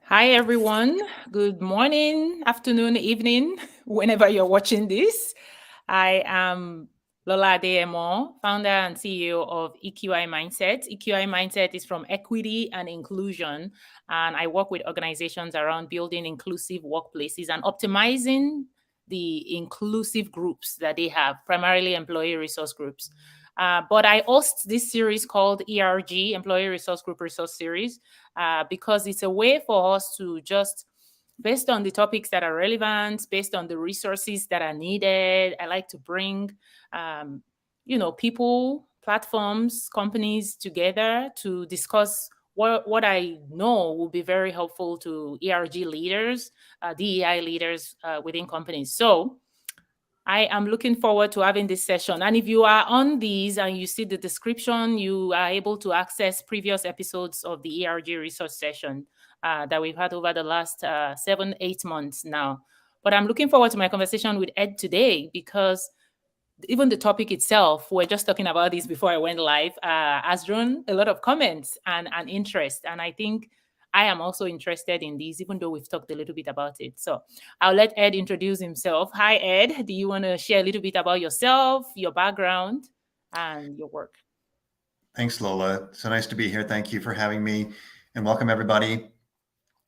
Hi, everyone. Good morning, afternoon, evening, whenever you're watching this. I am Lola Adeyemo, founder and CEO of EQI Mindset. EQI Mindset is from equity and inclusion, and I work with organizations around building inclusive workplaces and optimizing the inclusive groups that they have, primarily employee resource groups. But I host this series called ERG, Employee Resource Group Resource Series, because it's a way for us to just, based on the topics that are relevant, based on the resources that are needed, I like to bring, people, platforms, companies together to discuss what I know will be very helpful to ERG leaders, DEI leaders within companies. So I am looking forward to having this session. And if you are on these and you see the description, you are able to access previous episodes of the ERG research session that we've had over the last 7-8 months now. But I'm looking forward to my conversation with Ed today because even the topic itself, we're just talking about this before I went live, has drawn a lot of comments and interest. And I think I am also interested in these, even though we've talked a little bit about it. So I'll let Ed introduce himself. Hi, Ed. Do you want to share a little bit about yourself, your background, and your work? Thanks, Lola. So nice to be here. Thank you for having me, and welcome everybody.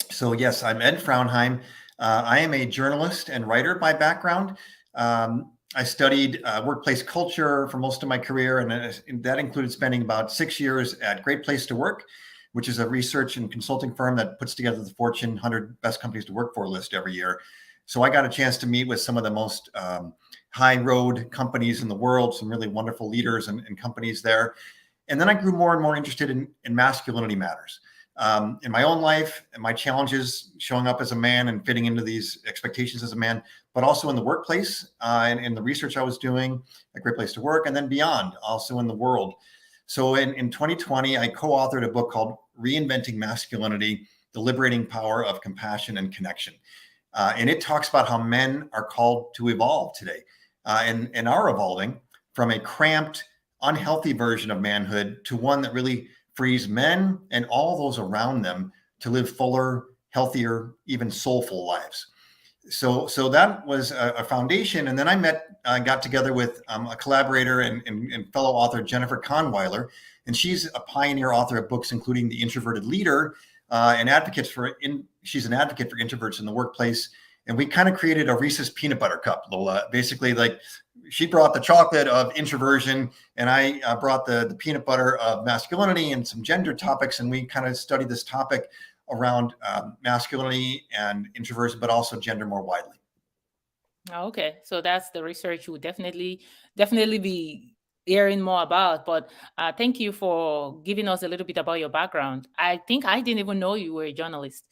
So yes, I'm Ed Fraunheim. I am a journalist and writer by background. I studied workplace culture for most of my career, and that included spending about 6 years at Great Place to Work, which is a research and consulting firm that puts together the Fortune 100 Best Companies to Work For list every year. So I got a chance to meet with some of the most high road companies in the world, some really wonderful leaders and companies there. And then I grew more and more interested in masculinity matters. In my own life and my challenges showing up as a man and fitting into these expectations as a man, but also in the workplace and in the research I was doing, a Great Place to Work, and then beyond, also in the world. So in 2020, I co-authored a book called Reinventing Masculinity, The Liberating Power of Compassion and Connection. And it talks about how men are called to evolve today and are evolving from a cramped, unhealthy version of manhood to one that really frees men and all those around them to live fuller, healthier, even soulful lives. So that was a foundation. And then I got together with a collaborator and fellow author, Jennifer Kahnweiler, and she's a pioneer author of books, including The Introverted Leader, she's an advocate for introverts in the workplace. And we kind of created a Reese's peanut butter cup, Lola. Basically, like she brought the chocolate of introversion, and I brought the peanut butter of masculinity and some gender topics. And we kind of studied this topic around masculinity and introversion, but also gender more widely. Okay, so that's the research we'll definitely be hearing more about. But thank you for giving us a little bit about your background. I think I didn't even know you were a journalist.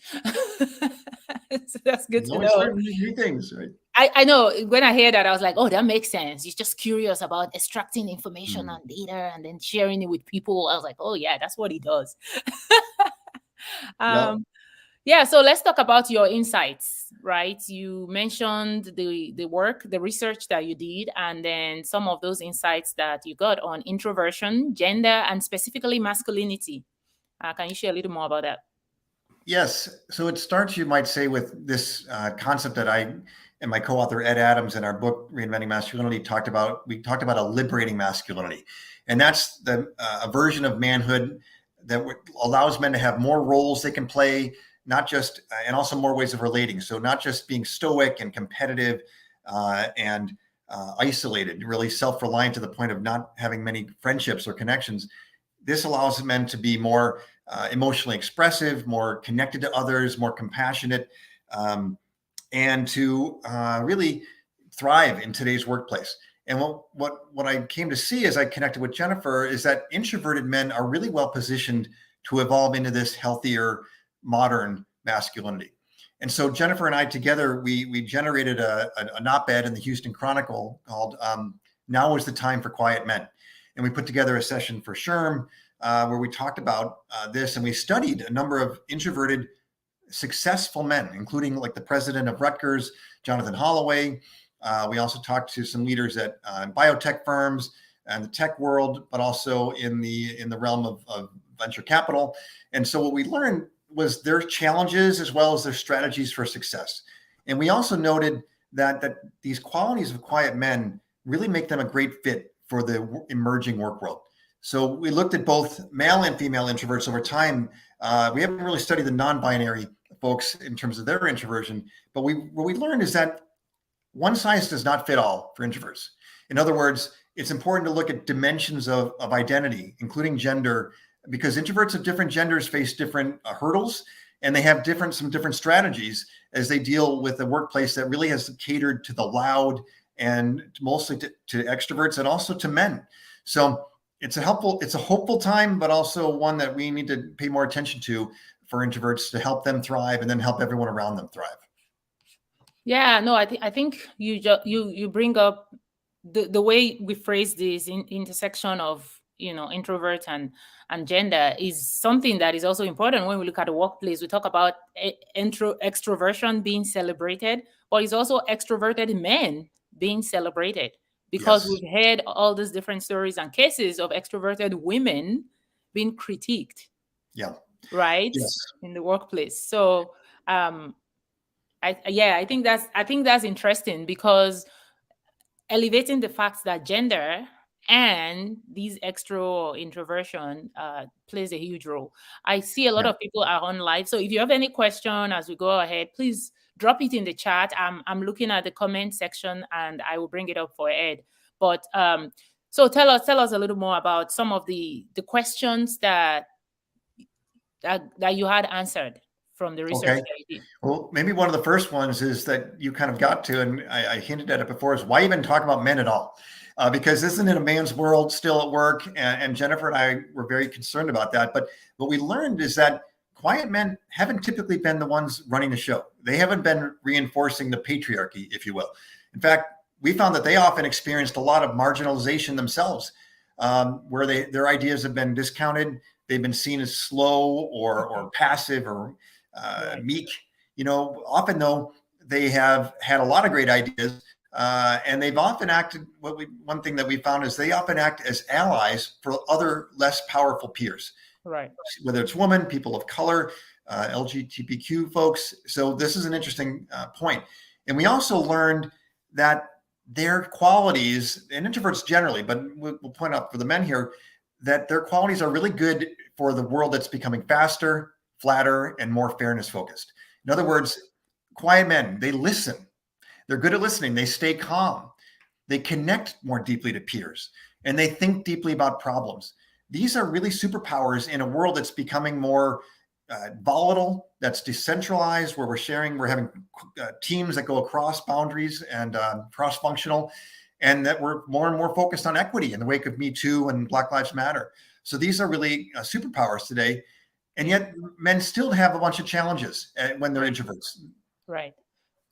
So that's good You to always know. learn new things, right? I know when I hear that, I was like, oh, that makes sense. You're just curious about extracting information and data and then sharing it with people. I was like, oh, yeah, that's what he does. Yep. um, yeah, so let's talk about your insights, right? You mentioned the work, the research that you did, and then some of those insights that you got on introversion, gender, and specifically masculinity. Can you share a little more about that? Yes. So it starts, you might say, with this concept that I and my co-author Ed Adams in our book Reinventing Masculinity talked about. We talked about a liberating masculinity, and that's a version of manhood that allows men to have more roles they can play, not just and also more ways of relating. So not just being stoic and competitive and isolated, really self-reliant to the point of not having many friendships or connections. This allows men to be more emotionally expressive, more connected to others, more compassionate, and to really thrive in today's workplace. And what I came to see as I connected with Jennifer is that introverted men are really well positioned to evolve into this healthier, modern masculinity. And so Jennifer and I together, we generated an op-ed in the Houston Chronicle called "Now is the Time for Quiet Men," and we put together a session for SHRM where we talked about this, and we studied a number of introverted, successful men, including like the president of Rutgers, Jonathan Holloway. We also talked to some leaders at biotech firms and the tech world, but also in the realm of venture capital. And so what we learned was their challenges as well as their strategies for success. And we also noted that these qualities of quiet men really make them a great fit for the emerging work world. So we looked at both male and female introverts over time. We haven't really studied the non-binary folks in terms of their introversion, but what we learned is that one size does not fit all for introverts. In other words, it's important to look at dimensions of identity, including gender, because introverts of different genders face different hurdles, and they have some different strategies as they deal with a workplace that really has catered to the loud and mostly to extroverts and also to men. So it's a hopeful time, but also one that we need to pay more attention to for introverts to help them thrive and then help everyone around them thrive. Yeah, no, I think you bring up the way we phrase this intersection of introvert and gender is something that is also important when we look at the workplace. We talk about extroversion being celebrated, but it's also extroverted men being celebrated, because Yes. we've heard all these different stories and cases of extroverted women being critiqued, Yeah. right, Yes. in the workplace. So I think that's interesting, because elevating the fact that gender and these extro or introversion plays a huge role. I see a lot Yeah. of people are on live. So if you have any question as we go ahead, please drop it in the chat. I'm looking at the comment section and I will bring it up for Ed. But so tell us a little more about some of the questions that you had answered from the research Okay. that you did. Well, maybe one of the first ones is that you kind of got to, and I hinted at it before, is why even talk about men at all? Because isn't it a man's world still at work? And Jennifer and I were very concerned about that. But what we learned is that quiet men haven't typically been the ones running the show. They haven't been reinforcing the patriarchy, if you will. In fact, we found that they often experienced a lot of marginalization themselves, where their ideas have been discounted. They've been seen as slow or passive or Right. meek. Often though, they have had a lot of great ideas, and they've often acted. One thing that we found is they often act as allies for other less powerful peers, Right. whether it's women, people of color, LGBTQ folks. So this is an interesting point. And we also learned that their qualities, and introverts generally, but we'll point out for the men here, that their qualities are really good for the world that's becoming faster, flatter, and more fairness focused. In other words, quiet men, they listen. They're good at listening. They stay calm. They connect more deeply to peers, and they think deeply about problems. These are really superpowers in a world that's becoming more volatile, that's decentralized, where we're having teams that go across boundaries and cross-functional, and that we're more and more focused on equity in the wake of Me Too and Black Lives Matter. So these are really superpowers today. And yet men still have a bunch of challenges when they're introverts. Right.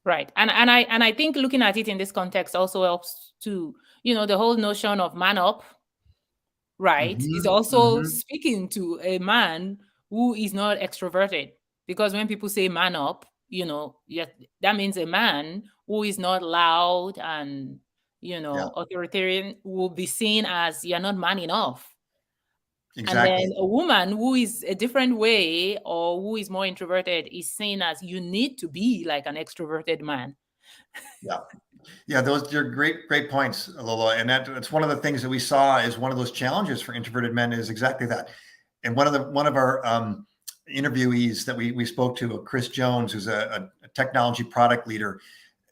Right. And I think looking at it in this context also helps to, the whole notion of man up, right, is also speaking to a man who is not extroverted. Because when people say man up, that means a man who is not loud and, Yeah, authoritarian will be seen as you're not man enough. And then exactly. a woman who is a different way or who is more introverted is seen as you need to be like an extroverted man. Yeah. Yeah, those are great points, Lola. And that's one of the things that we saw is one of those challenges for introverted men is exactly that. And one of our interviewees that we spoke to, Chris Jones, who's a technology product leader,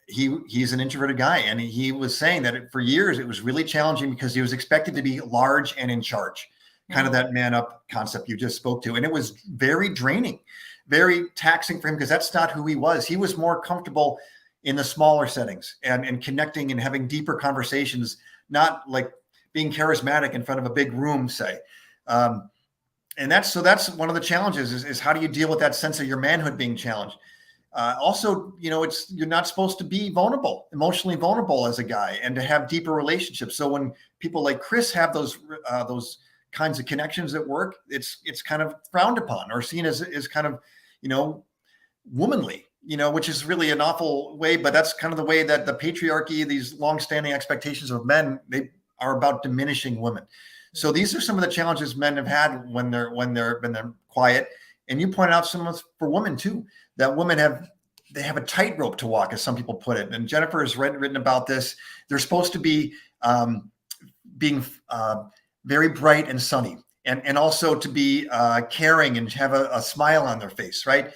he's an introverted guy, and he was saying that for years it was really challenging because he was expected to be large and in charge, kind of that man up concept you just spoke to, and it was very draining, very taxing for him because that's not who he was. He was more comfortable in the smaller settings and connecting and having deeper conversations, not like being charismatic in front of a big room, say. And that's one of the challenges is how do you deal with that sense of your manhood being challenged? Also, you're not supposed to be emotionally vulnerable as a guy, and to have deeper relationships. So when people like Chris have those kinds of connections at work, it's kind of frowned upon or seen as kind of, womanly, which is really an awful way, but that's kind of the way that the patriarchy, these longstanding expectations of men, they are about diminishing women. So these are some of the challenges men have had when they're quiet. And you pointed out some of for women too, that women have a tightrope to walk, as some people put it. And Jennifer has written about this. They're supposed to be being very bright and sunny, and also to be caring and have a smile on their face, right?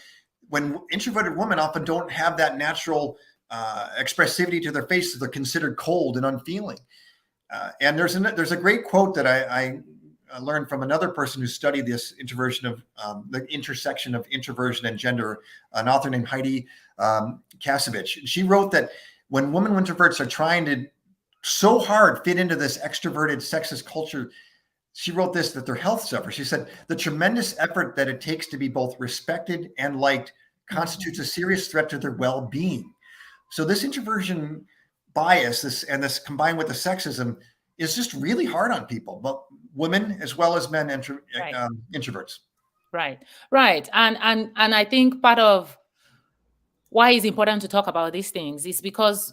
When introverted women often don't have that natural expressivity to their face, so they're considered cold and unfeeling. And there's a great quote that I learned from another person who studied this introversion of the intersection of introversion and gender, an author named Heidi Kasevich. She wrote that when women introverts are trying to so hard fit into this extroverted sexist culture, she wrote this, that their health suffers. She said, the tremendous effort that it takes to be both respected and liked constitutes a serious threat to their well-being. So this introversion bias, this combined with the sexism, is just really hard on people, but women as well as men, introverts. Right. And I think part of why it's important to talk about these things is because,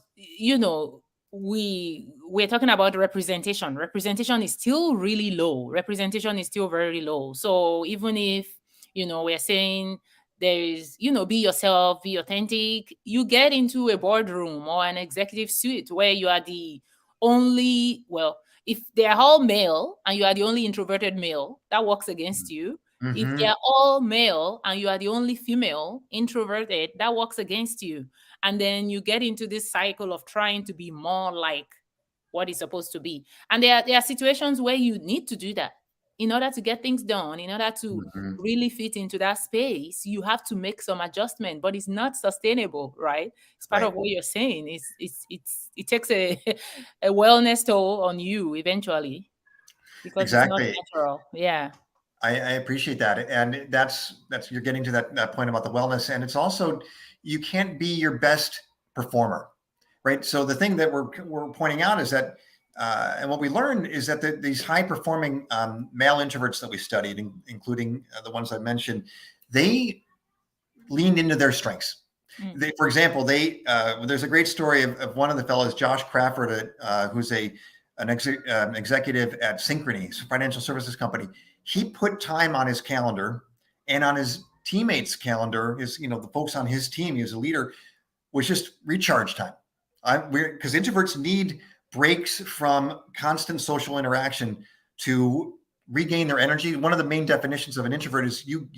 we're talking about representation. Representation is still really low. Representation is still very low. So even if, we're saying there is, be yourself, be authentic, you get into a boardroom or an executive suite where you are the only, well, if they're all male and you are the only introverted male, that works against you. If Mm-hmm. they're all male and you are the only female introverted, that works against you. And then you get into this cycle of trying to be more like what is supposed to be. And there are situations where you need to do that in order to get things done, in order to Mm-hmm. really fit into that space. You have to make some adjustment, but it's not sustainable, right? It's part Right. of what you're saying. It takes a wellness toll on you eventually because it's not Exactly. natural. Yeah. I appreciate that. And that's you're getting to that point about the wellness. And it's also, you can't be your best performer, right? So the thing that we're pointing out is that, and what we learned is that these high performing male introverts that we studied, including the ones I mentioned, they leaned into their strengths. For example, there's a great story of one of the fellows, Josh Crawford, who's an executive at Synchrony, a financial services company. He put time on his calendar and on his teammates' calendar, the folks on his team, he was a leader, was just recharge time. Because introverts need breaks from constant social interaction to regain their energy. One of the main definitions of an introvert is you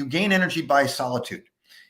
gain energy by solitude.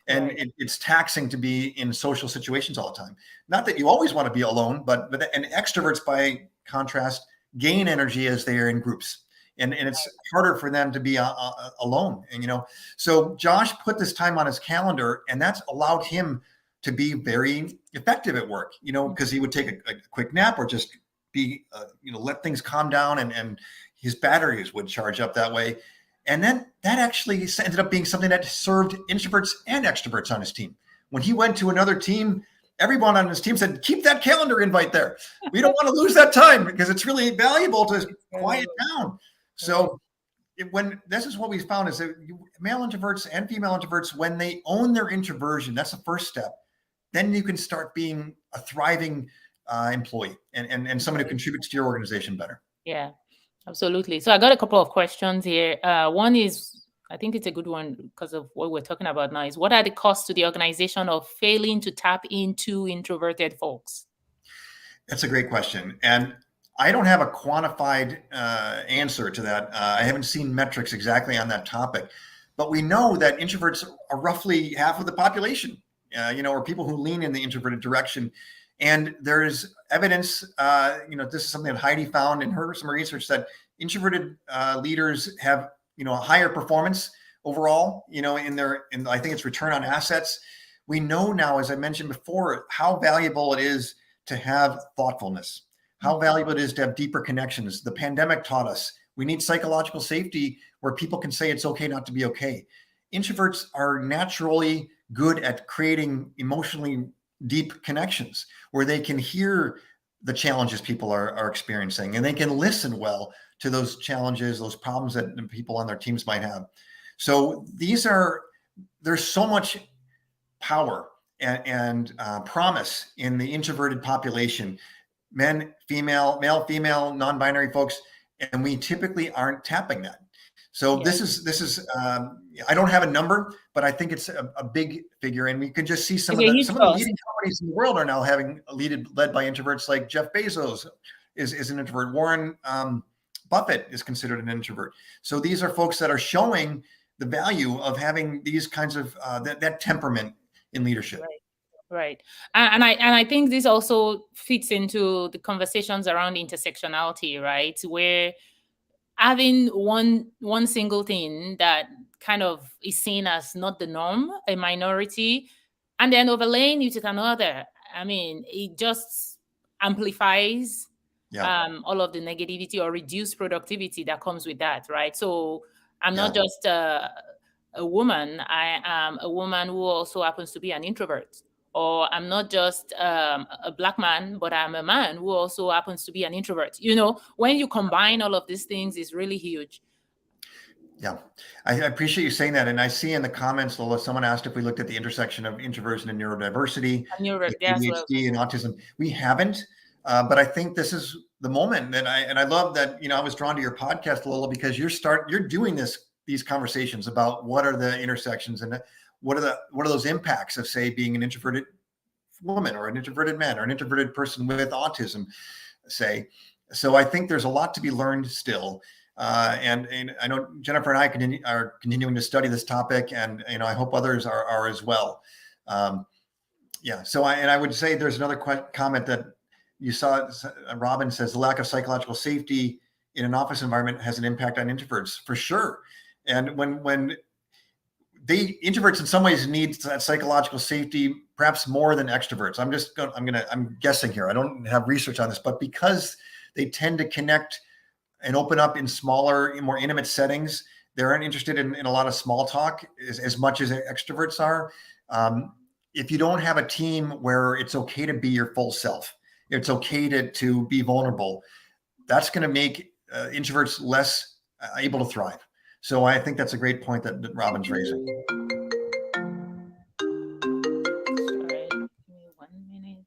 And Right. it's taxing to be in social situations all the time. Not that you always want to be alone, but extroverts, by contrast, gain energy as they are in groups. And it's harder for them to be alone. And, so Josh put this time on his calendar, and that's allowed him to be very effective at work, because he would take a quick nap or just be, let things calm down, and his batteries would charge up that way. And then that actually ended up being something that served introverts and extroverts on his team. When he went to another team, everyone on his team said, keep that calendar invite there. We don't want to lose that time because it's really valuable to quiet down. So when this is what we found is that male introverts and female introverts, when they own their introversion, that's the first step. Then you can start being a thriving employee and someone who contributes to your organization better. Yeah, absolutely. So I got a couple of questions here. One is, I think it's a good one because of what we're talking about now, is what are the costs to the organization of failing to tap into introverted folks? That's a great question. And I don't have a quantified answer to that. I haven't seen metrics exactly on that topic, but we know that introverts are roughly half of the population, or people who lean in the introverted direction. And there's evidence, this is something that Heidi found in some research, that introverted leaders have, a higher performance overall, I think it's return on assets. We know now, as I mentioned before, how valuable it is to have thoughtfulness, how valuable it is to have deeper connections. The pandemic taught us we need psychological safety where people can say it's okay not to be okay. Introverts are naturally good at creating emotionally deep connections where they can hear the challenges people are experiencing, and they can listen well to those challenges, those problems that people on their teams might have. So there's so much power and promise in the introverted population, men, female, male, female, non-binary folks, and we typically aren't tapping that. So Yeah. I don't have a number, but I think it's a big figure, and we can just see It's a huge some of the cost. leading companies in the world are now led by introverts. Like Jeff Bezos is an introvert. Warren Buffett is considered an introvert. So these are folks that are showing the value of having these kinds of that temperament in leadership. Right. Right. And I think this also fits into the conversations around intersectionality, right? Where having one single thing that kind of is seen as not the norm, a minority, and then overlaying it with another. I mean, it just amplifies Yeah, all of the negativity or reduced productivity that comes with that, right? So I'm not yeah, just a woman. I am a woman who also happens to be an introvert. Or I'm not just a black man, but I'm a man who also happens to be an introvert. When you combine all of these things, it's really huge. yeah. I appreciate you saying that. And I see in the comments, Lola, someone asked if we looked at the intersection of introversion and neurodiversity, And you're with that's what I was ADHD and autism. We haven't, but I think this is the moment. And I love that. I was drawn to your podcast, Lola, because you're doing these conversations about what are the intersections and what are those impacts of, say, being an introverted woman or an introverted man or an introverted person with autism, say. So I think there's a lot to be learned still. And I know Jennifer and I are continuing to study this topic, and I hope others are as well. Yeah. So I would say there's another comment that you saw. Robin says the lack of psychological safety in an office environment has an impact on introverts, for sure. And when introverts in some ways need that psychological safety perhaps more than extroverts. I'm guessing here. I don't have research on this, but because they tend to connect and open up in smaller, more intimate settings, they aren't interested in a lot of small talk as much as extroverts are. If you don't have a team where it's okay to be your full self, it's okay to be vulnerable, that's going to make introverts less able to thrive. So I think that's a great point that Robin's raising. Sorry, give me 1 minute.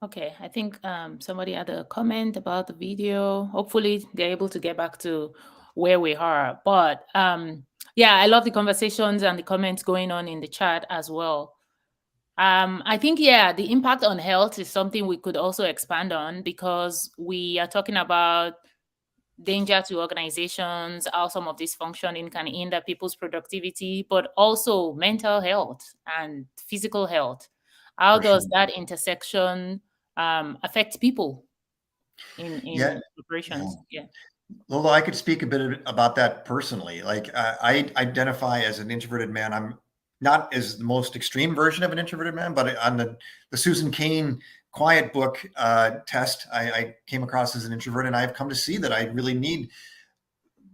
Okay, I think somebody had a comment about the video. Hopefully, they're able to get back to where we are. But yeah, I love the conversations and the comments going on in the chat as well. I think, yeah, the impact on health is something we could also expand on, because we are talking about danger to organizations, how some of this functioning can hinder people's productivity, but also mental health and physical health. How For sure. does that intersection affect people in Yeah. operations? Yeah. Lola, I could speak a bit about that personally. Like I identify as an introverted man. I'm not as the most extreme version of an introverted man, but on the Susan Cain quiet book test, I came across as an introvert, and I've come to see that I really need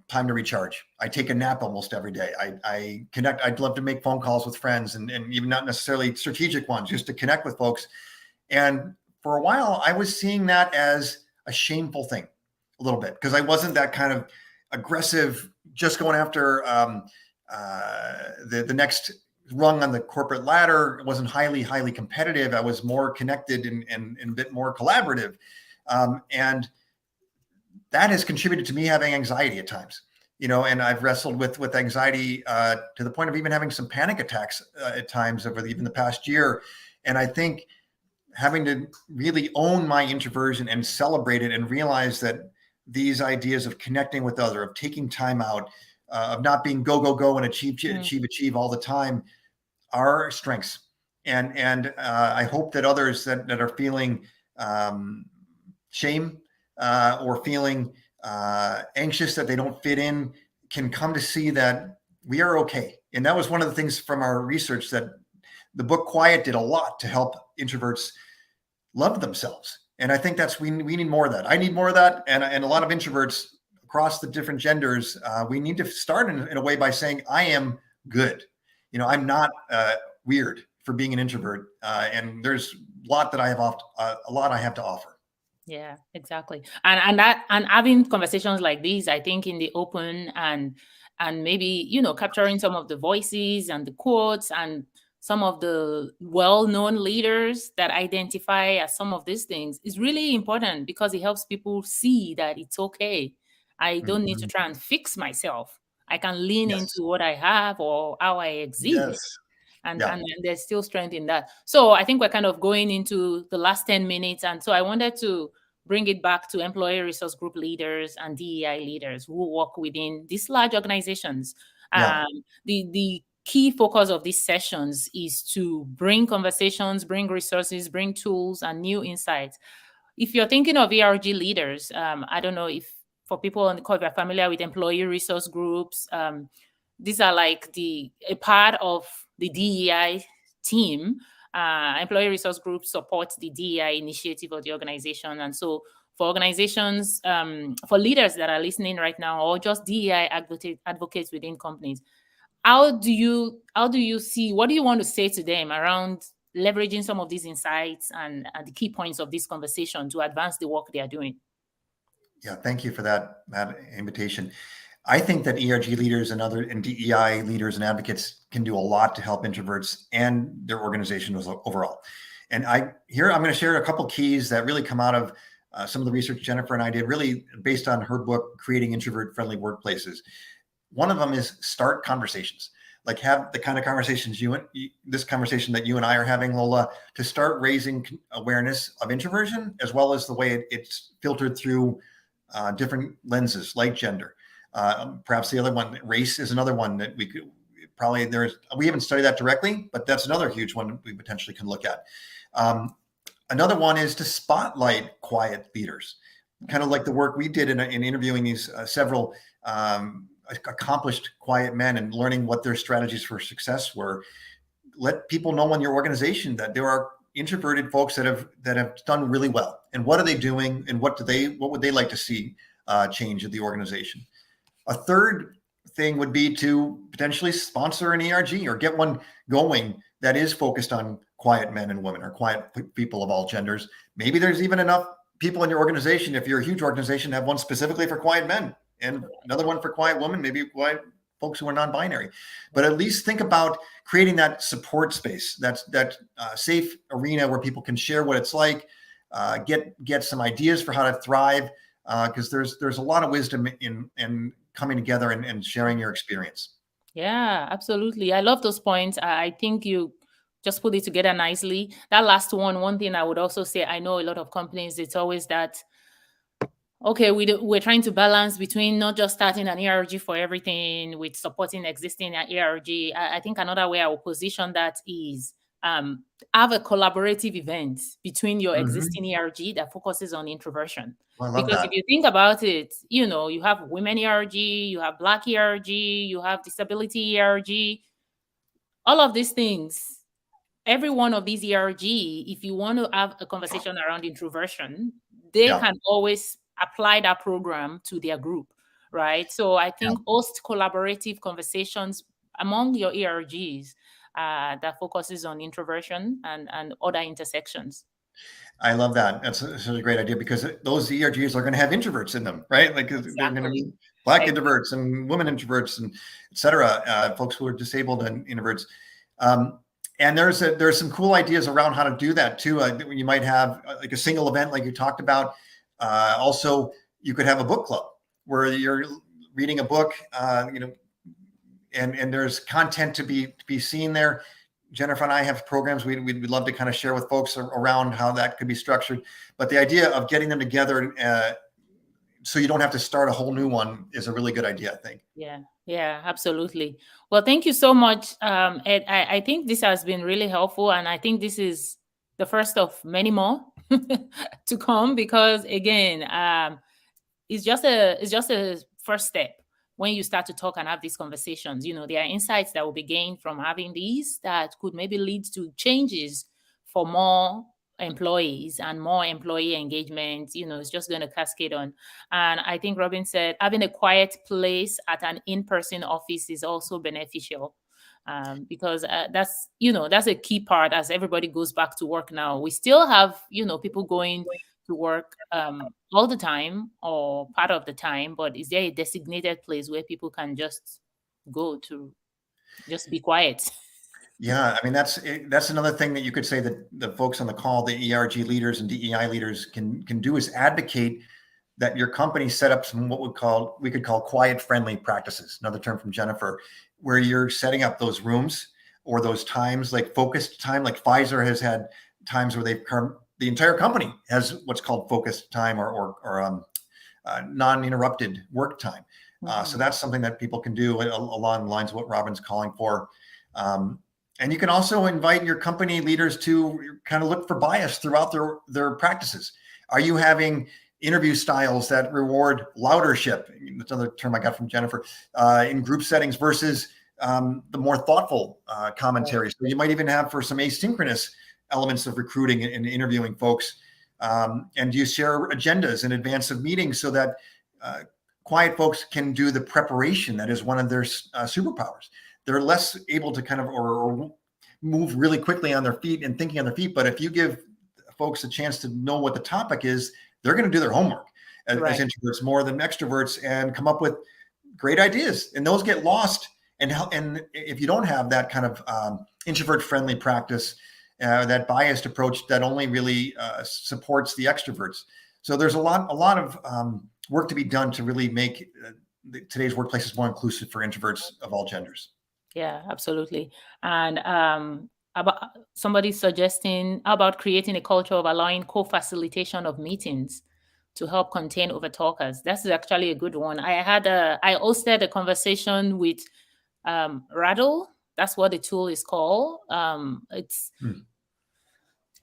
time to recharge. I take a nap almost every day. I connect. I'd love to make phone calls with friends, and even not necessarily strategic ones, just to connect with folks. And for a while, I was seeing that as a shameful thing, a little bit, because I wasn't that kind of aggressive, just going after the next rung on the corporate ladder. It wasn't highly competitive. I was more connected and a bit more collaborative, and that has contributed to me having anxiety at times. And I've wrestled with anxiety to the point of even having some panic attacks at times over even the past year. And I think having to really own my introversion and celebrate it and realize that these ideas of connecting with other, of taking time out, of not being go and achieve all the time are strengths. And I hope that others that are feeling shame or feeling anxious that they don't fit in can come to see that we are okay. And that was one of the things from our research that the book Quiet did a lot to help introverts love themselves. And I think we need more of that. I need more of that. And a lot of introverts across the different genders, we need to start in a way by saying, I am good. I'm not weird for being an introvert. And there's a lot that I have to offer. Yeah, exactly. And having conversations like these, I think, in the open, and maybe, capturing some of the voices and the quotes and some of the well-known leaders that identify as some of these things is really important, because it helps people see that it's okay. I don't need to Mhm. try and fix myself. I can lean Yes. into what I have or how I Yes. exist. And Yeah. there's still strength in that. So I think we're kind of going into the last 10 minutes. And so I wanted to bring it back to employee resource group leaders and DEI leaders who work within these large organizations. Yeah. Um, the key focus of these sessions is to bring conversations, bring resources, bring tools and new insights. If you're thinking of ERG leaders, I don't know if for people on the call, if you're familiar with employee resource groups, these are like a part of the DEI team. Employee resource groups support the DEI initiative of the organization. And so for organizations, for leaders that are listening right now, or just DEI advocates within companies, how do you see, what do you want to say to them around leveraging some of these insights and the key points of this conversation to advance the work they are doing? Yeah. Thank you for that invitation. I think that ERG leaders and DEI leaders and advocates can do a lot to help introverts and their organizations overall. And I'm going to share a couple keys that really come out of some of the research Jennifer and I did, really based on her book, Creating Introvert-Friendly Workplaces. One of them is start conversations. Like, have the kind of conversations this conversation that you and I are having, Lola, to start raising awareness of introversion, as well as the way it's filtered through different lenses like gender. Perhaps the other one, race, is another one that we could probably, we haven't studied that directly, but that's another huge one we potentially can look at. Another one is to spotlight quiet leaders, kind of like the work we did in interviewing these several accomplished quiet men and learning what their strategies for success were. Let people know in your organization that there are introverted folks that have done really well, and what are they doing, and what would they like to see change at the organization. A third thing would be to potentially sponsor an ERG or get one going that is focused on quiet men and women, or quiet people of all genders. Maybe there's even enough people in your organization, if you're a huge organization, have one specifically for quiet men and another one for quiet women, maybe quiet folks who are non-binary. But at least think about creating that support space, that safe arena where people can share what it's like, get some ideas for how to thrive, because there's a lot of wisdom in coming together and sharing your experience. Yeah, absolutely. I love those points. I think you just put it together nicely. That last one thing I would also say, I know a lot of companies, it's always that, okay, we're trying to balance between not just starting an ERG for everything with supporting existing ERG. I think another way I will position that is have a collaborative event between your Mhm. existing ERG that focuses on introversion. I love Because if that. you think about it, you have women ERG, you have Black ERG, you have disability ERG, all of these things. Every one of these ERG, if you want to have a conversation around introversion, they Yeah. can always apply that program to their group, right? So I Yeah. think host collaborative conversations among your ERGs that focuses on introversion and other intersections. I love that. That's such a great idea, because those ERGs are going to have introverts in them, right? Like, they're going to Exactly. be Black Exactly. introverts and women introverts and et cetera, folks who are disabled and introverts. Um, and there's some cool ideas around how to do that too. You might have like a single event, like you talked about. Also, you could have a book club where you're reading a book, and there's content to be seen there. Jennifer and I have programs we'd love to kind of share with folks around how that could be structured. But the idea of getting them together, so you don't have to start a whole new one, is a really good idea, I think. Yeah, absolutely. Well, thank you so much, Ed. I think this has been really helpful, and I think this is the first of many more to come because, again, it's just a first step. When you start to talk and have these conversations, there are insights that will be gained from having these that could maybe lead to changes for more employees and more employee engagement. It's just going to cascade on. And I think Robin said having a quiet place at an in-person office is also beneficial. Because that's a key part as everybody goes back to work now. We still have people going to work all the time or part of the time, but is there a designated place where people can just go to just be quiet? Yeah, I mean, that's another thing that you could say that the folks on the call, the ERG leaders and DEI leaders, can do, is advocate that your company set up some what we could call quiet friendly practices, another term from Jennifer, where you're setting up those rooms or those times, like focused time. Like Pfizer has had times where the entire company has what's called focused time or non-interrupted work time. So that's something that people can do along the lines of what Robin's calling for. And you can also invite your company leaders to kind of look for bias throughout their practices. Are you having interview styles that reward loudership? That's another term I got from Jennifer, in group settings versus the more thoughtful commentary. So you might even have for some asynchronous elements of recruiting and interviewing folks. And you share agendas in advance of meetings so that quiet folks can do the preparation that is one of their superpowers. They're less able to kind of or move really quickly on their feet and thinking on their feet. But if you give folks a chance to know what the topic is, they're going to do their homework as introverts more than extroverts and come up with great ideas. And those get lost. And if you don't have that kind of introvert friendly practice, that biased approach that only really supports the extroverts. So there's a lot of work to be done to really make today's workplaces more inclusive for introverts of all genders. Yeah, absolutely. And about somebody suggesting about creating a culture of allowing co-facilitation of meetings to help contain overtalkers. That's actually a good one. I hosted a conversation with Rattle. That's what the tool is called. It's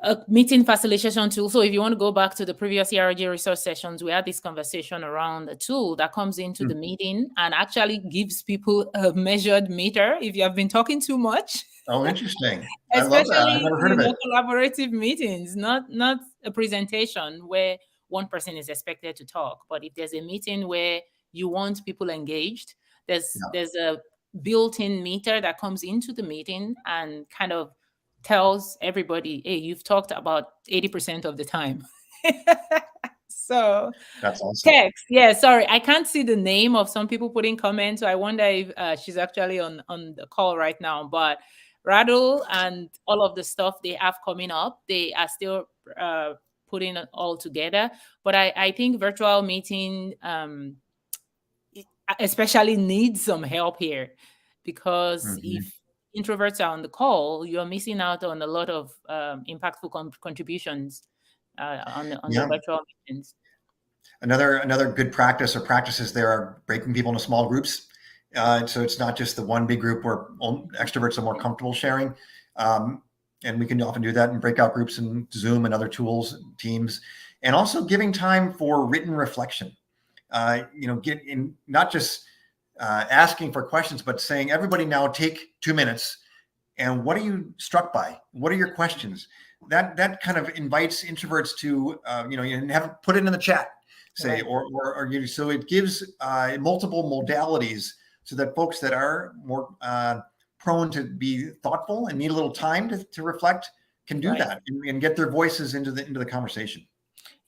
a meeting facilitation tool. So if you want to go back to the previous ERG resource sessions, we had this conversation around a tool that comes into the meeting and actually gives people a measured meter if you have been talking too much. Oh, interesting. I love that. I've never heard of it. Collaborative meetings, not a presentation where one person is expected to talk. But if there's a meeting where you want people engaged, there's a built-in meter that comes into the meeting and kind of tells everybody, hey, you've talked about 80% of the time. So that's awesome. Text. Yeah, sorry. I can't see the name of some people putting comments. So I wonder if she's actually on the call right now. But Rattle and all of the stuff they have coming up, they are still putting it all together. But I think virtual meeting especially needs some help here, because if introverts are on the call, you're missing out on a lot of impactful contributions on the virtual meetings. Another good practice or practices there are breaking people into small groups. So it's not just the one big group where extroverts are more comfortable sharing. And we can often do that in breakout groups in Zoom and other tools, Teams, and also giving time for written reflection. Get in, not just asking for questions, but saying, everybody now take 2 minutes. And what are you struck by? What are your questions? That kind of invites introverts to, and have put it in the chat, say, or so it gives multiple modalities so that folks that are more prone to be thoughtful and need a little time to reflect can do that and get their voices into the conversation.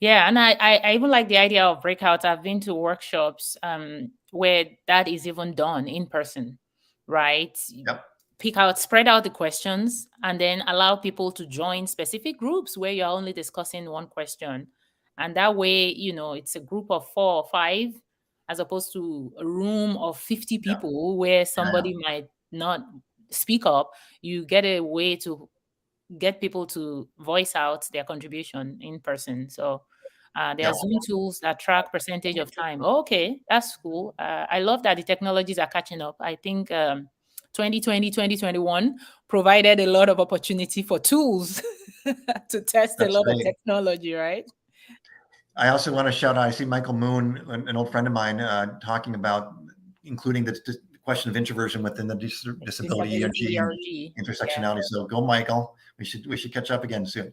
Yeah, and I even like the idea of breakouts. I've been to workshops where that is even done in person, right? Yep. Spread out the questions, and then allow people to join specific groups where you're only discussing one question. And that way, it's a group of 4 or 5, as opposed to a room of 50 people where somebody might not speak up. You get a way to get people to voice out their contribution in person. So there are Zoom tools that track percentage of time. Okay, that's cool. I love that the technologies are catching up. I think 2020, 2021 provided a lot of opportunity for tools to test a lot of technology, right? I also want to shout out, I see Michael Moon, an old friend of mine, talking about including the question of introversion within the disability ERG intersectionality. So go, Michael. We should catch up again soon.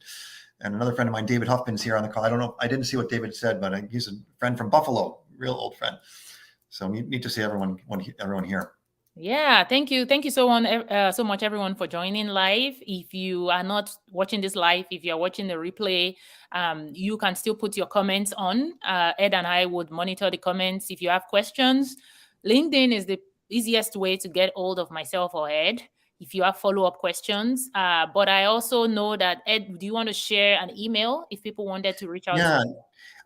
And another friend of mine, David Huffman's here on the call. I don't know. I didn't see what David said, but he's a friend from Buffalo, real old friend. So neat to see everyone here. Yeah, thank you so much, everyone, for joining live. If you are not watching this live, if you're watching the replay, you can still put your comments on. Ed and I would monitor the comments. If you have questions, LinkedIn is the easiest way to get hold of myself or Ed. if you have follow-up questions. But I also know that, Ed, do you want to share an email if people wanted to reach out to Yeah, you?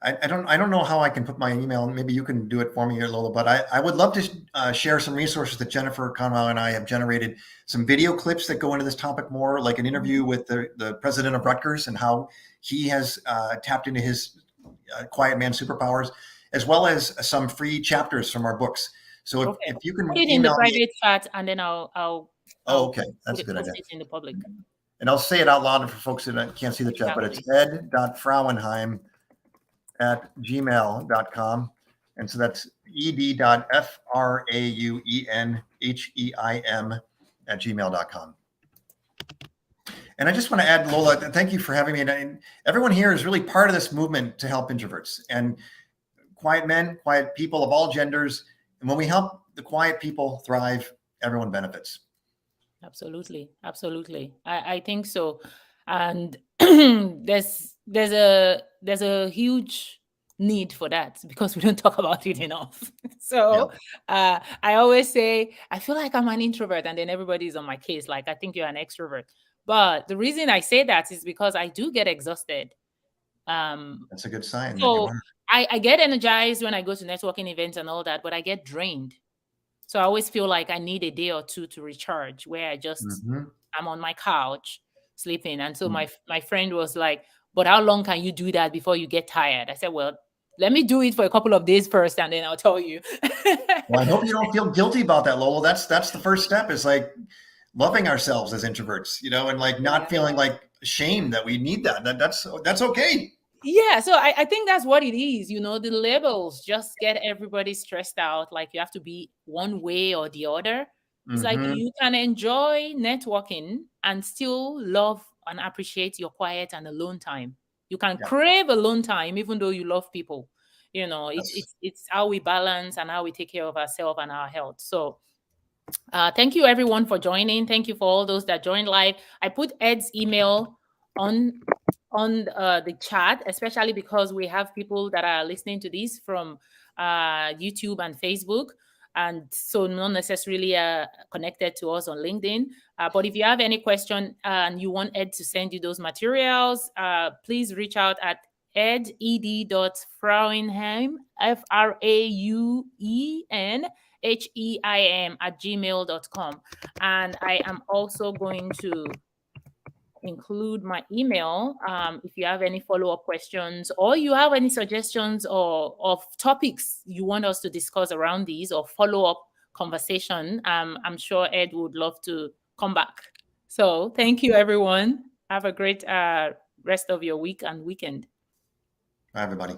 I don't know how I can put my email. Maybe you can do it for me here, Lola. But I would love to share some resources that Jennifer Conwell and I have generated. Some video clips that go into this topic more, like an interview with the president of Rutgers and how he has tapped into his quiet man superpowers, as well as some free chapters from our books. So Okay. if you Put can it in the email me. private chat, and then I'll Oh, okay, that's a good post idea. it in the public. And I'll say it out loud for folks that can't see the chat, but it's ed.frauenheim@gmail.com. And so that's ed.frauenheim@gmail.com. And I just want to add, Lola, thank you for having me. And everyone here is really part of this movement to help introverts and quiet men, quiet people of all genders. And when we help the quiet people thrive, everyone benefits. Absolutely. I think so. And there's a huge need for that because we don't talk about it enough. So I always say, I feel like I'm an introvert, and then everybody's on my case. Like, I think you're an extrovert. But the reason I say that is because I do get exhausted. That's a good sign that you So are. I get energized when I go to networking events and all that, but I get drained. So I always feel like I need a day or two to recharge, where I just I'm on my couch sleeping. And so my friend was like, "But how long can you do that before you get tired?" I said, "Well, let me do it for a couple of days first, and then I'll tell you." Well, I hope you don't feel guilty about that, Lola. That's the first step, is like loving ourselves as introverts, and like not feeling like shame that we need that. That's okay. Yeah, so I think that's what it is. The labels just get everybody stressed out, like you have to be one way or the other. It's like you can enjoy networking and still love and appreciate your quiet and alone time. You can crave alone time even though you love people. It's how we balance and how we take care of ourselves and our health. So thank you everyone for joining. Thank you for all those that joined live. I put Ed's email on the chat, especially because we have people that are listening to this from YouTube and Facebook, and so not necessarily connected to us on LinkedIn. But if you have any question and you want Ed to send you those materials, please reach out at ed.frauenheim, FRAUENHEIM @gmail.com. And I am also going to include my email if you have any follow-up questions, or you have any suggestions or of topics you want us to discuss around these, or follow-up conversation. I'm sure Ed would love to come back. So thank you everyone. Have a great rest of your week and weekend. Bye everybody.